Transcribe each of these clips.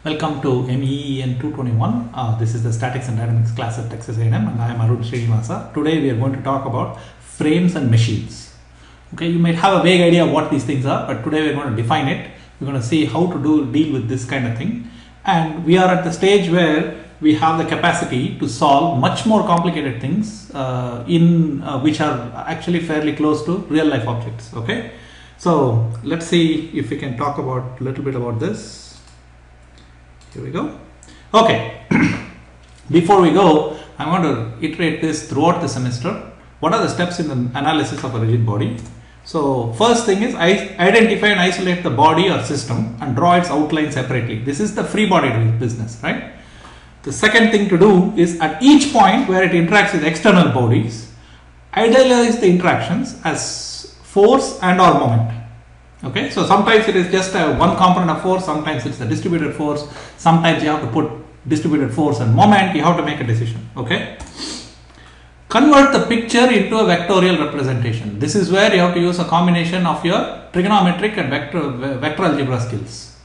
Welcome to MEEN 221. This is the Statics and Dynamics class at Texas A&M, and I am Arun Srinivasa. Today we are going to talk about frames and machines. Okay, you might have a vague idea of what these things are, but today we are going to define it. We're going to see how to deal with this kind of thing, and we are at the stage where we have the capacity to solve much more complicated things which are actually fairly close to real life objects. Okay, so let's see if we can talk about a little bit about this. Here we go. Okay, before we go, I want to iterate this throughout the semester. What are the steps in the analysis of a rigid body? So first thing is identify and isolate the body or system and draw its outline separately. This is the free body business, right? The second thing to do is at each point where it interacts with external bodies, idealize the interactions as force and or moment. Okay, so sometimes it is just a one component of force, sometimes it's a distributed force, sometimes you have to put distributed force and moment, you have to make a decision. Okay, convert the picture into a vectorial representation. This is where you have to use a combination of your trigonometric and vector algebra skills.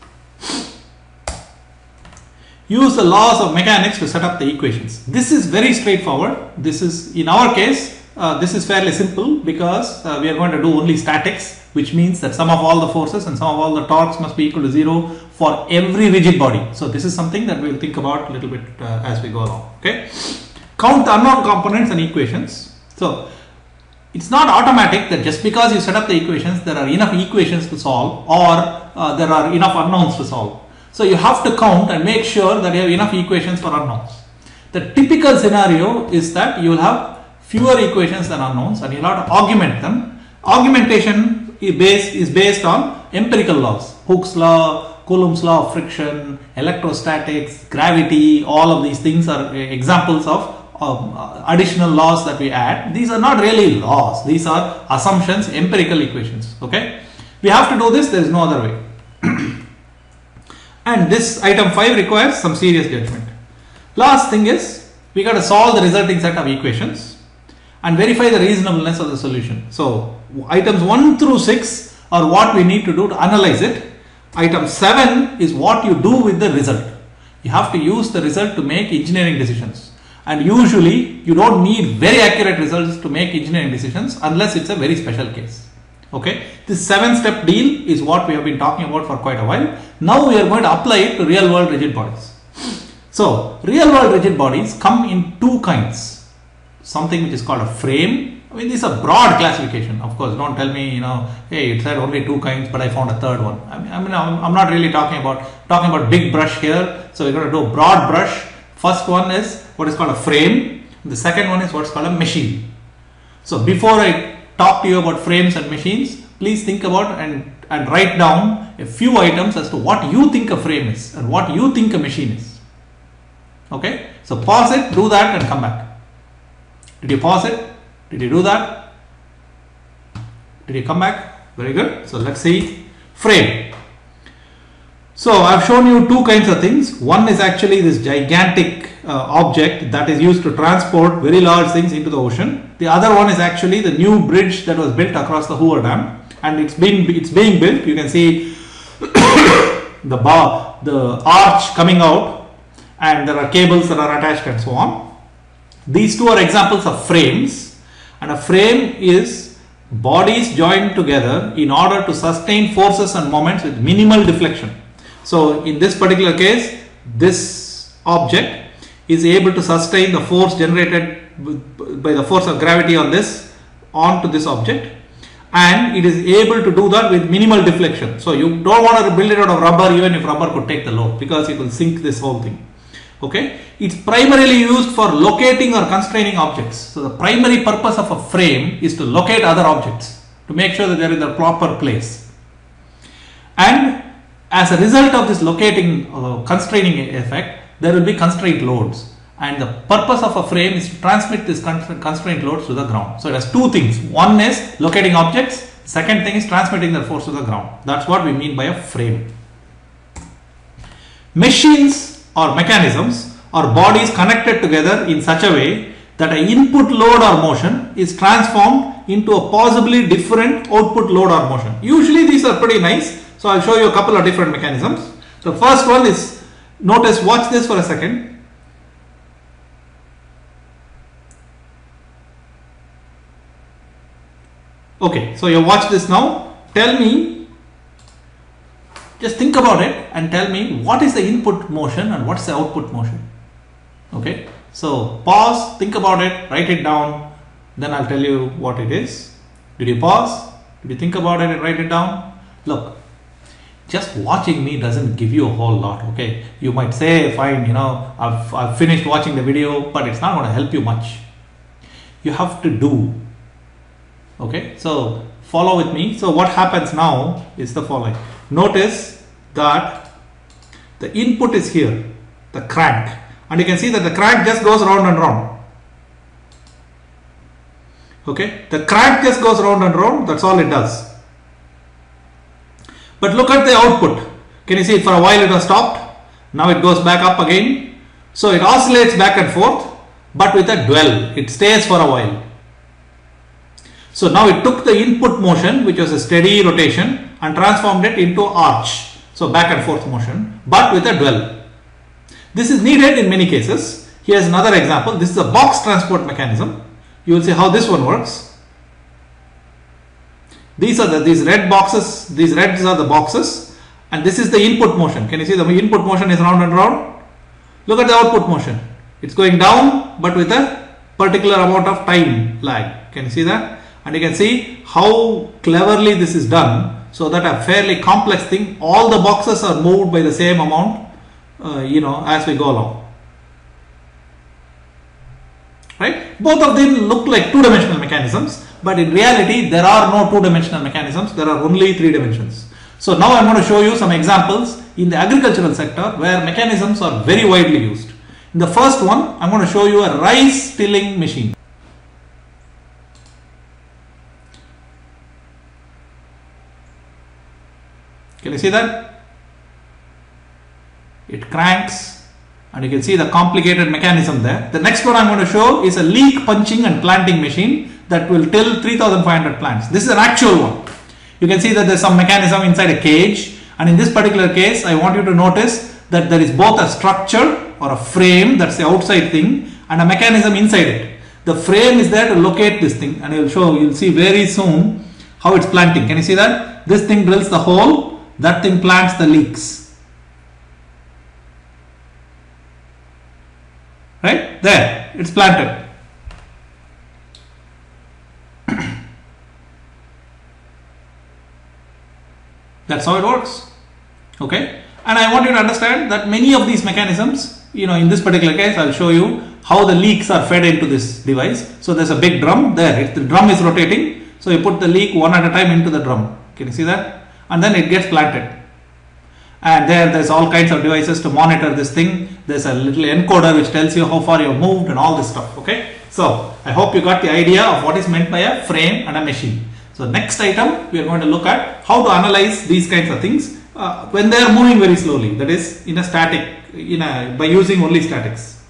Use the laws of mechanics to set up the equations. This is very straightforward. This is, in our case, this is fairly simple because we are going to do only statics, which means that sum of all the forces and sum of all the torques must be equal to 0 for every rigid body. So this is something that we will think about a little bit as we go along. Okay, count the unknown components and equations. So it's not automatic that just because you set up the equations there are enough equations to solve or there are enough unknowns to solve. So you have to count and make sure that you have enough equations for unknowns. The typical scenario is that you will have fewer equations than unknowns and you will have to augment them. Augmentation is based on empirical laws. Hooke's law, Coulomb's law of friction, electrostatics, gravity, all of these things are examples of additional laws that we add. These are not really laws, these are assumptions, empirical equations. Okay, we have to do this, there is no other way. And this item 5 requires some serious judgment. Last thing is we got to solve the resulting set of equations and verify the reasonableness of the solution. So items 1 through 6 are what we need to do to analyze it. Item 7 is what you do with the result. You have to use the result to make engineering decisions, and usually you don't need very accurate results to make engineering decisions unless it's a very special case. Okay, this 7-step deal is what we have been talking about for quite a while. Now we are going to apply it to real world rigid bodies. So real world rigid bodies come in two kinds. Something which is called a frame. I mean, this is a broad classification. Of course, don't tell me, hey, it said only two kinds, but I found a third one. I'm not really talking about big brush here. So we're going to do a broad brush. First one is what is called a frame. The second one is what's called a machine. So before I talk to you about frames and machines, please think about and write down a few items as to what you think a frame is and what you think a machine is. Okay, so pause it, do that and come back. Did you pause it? Did you do that? Did you come back? Very good. So let's see. Frame. So I've shown you two kinds of things. One is actually this gigantic object that is used to transport very large things into the ocean. The other one is actually the new bridge that was built across the Hoover Dam, and it's being built. You can see the arch coming out, and there are cables that are attached and so on. These two are examples of frames, and a frame is bodies joined together in order to sustain forces and moments with minimal deflection. So in this particular case, this object is able to sustain the force generated by the force of gravity on this onto this object, and it is able to do that with minimal deflection. So you don't want to build it out of rubber, even if rubber could take the load, because it will sink this whole thing. Okay, it's primarily used for locating or constraining objects. So the primary purpose of a frame is to locate other objects, to make sure that they are in their proper place. And as a result of this locating constraining effect, there will be constraint loads, and the purpose of a frame is to transmit this constraint loads to the ground. So it has two things. One is locating objects, second thing is transmitting the force to the ground. That's what we mean by a frame. Machines or mechanisms or bodies connected together in such a way that an input load or motion is transformed into a possibly different output load or motion. Usually these are pretty nice. So I'll show you a couple of different mechanisms. The first one is notice, watch this for a second. Okay, so you watch this now. Tell me, just think about it and tell me what is the input motion and what's the output motion. Okay, so pause, think about it, write it down, then I'll tell you what it is. Did you pause? Did you think about it and write it down? Look, just watching me doesn't give you a whole lot. Okay, you might say, fine, you know, I've finished watching the video, but it's not going to help you much. You have to do. Okay, so follow with me. So what happens now is the following. Notice that the input is here, the crank, and you can see that the crank just goes round and round. Okay, the crank just goes round and round, that's all it does. But look at the output. Can you see for a while it has stopped? Now it goes back up again. So it oscillates back and forth, but with a dwell. It stays for a while. So now it took the input motion, which was a steady rotation, and transformed it into arch. So back and forth motion, but with a dwell. This is needed in many cases. Here's another example. This is a box transport mechanism. You will see how this one works. These red boxes. These reds are the boxes, and this is the input motion. Can you see the input motion is round and round? Look at the output motion. It's going down, but with a particular amount of time lag. Can you see that? And you can see how cleverly this is done, so that a fairly complex thing, all the boxes are moved by the same amount, as we go along. Right? Both of them look like two-dimensional mechanisms, but in reality there are no two-dimensional mechanisms, there are only three dimensions. So now I'm going to show you some examples in the agricultural sector where mechanisms are very widely used. In the first one, I'm going to show you a rice tilling machine. Can you see that? It cranks, and you can see the complicated mechanism there. The next one I'm going to show is a leek punching and planting machine that will till 3,500 plants. This is an actual one. You can see that there's some mechanism inside a cage, and in this particular case I want you to notice that there is both a structure or a frame, that's the outside thing, and a mechanism inside it. The frame is there to locate this thing, and you'll see very soon how it's planting. Can you see that? This thing drills the hole, that thing plants the leeks. Right? There, it's planted. That's how it works. Okay? And I want you to understand that many of these mechanisms, in this particular case, I'll show you how the leeks are fed into this device. So there's a big drum there. The drum is rotating. So you put the leek one at a time into the drum. Can you see that? And then it gets planted. And there's all kinds of devices to monitor this thing. There's a little encoder which tells you how far you've moved and all this stuff. Okay? So I hope you got the idea of what is meant by a frame and a machine. So next item, we are going to look at how to analyze these kinds of things when they are moving very slowly. That is by using only statics.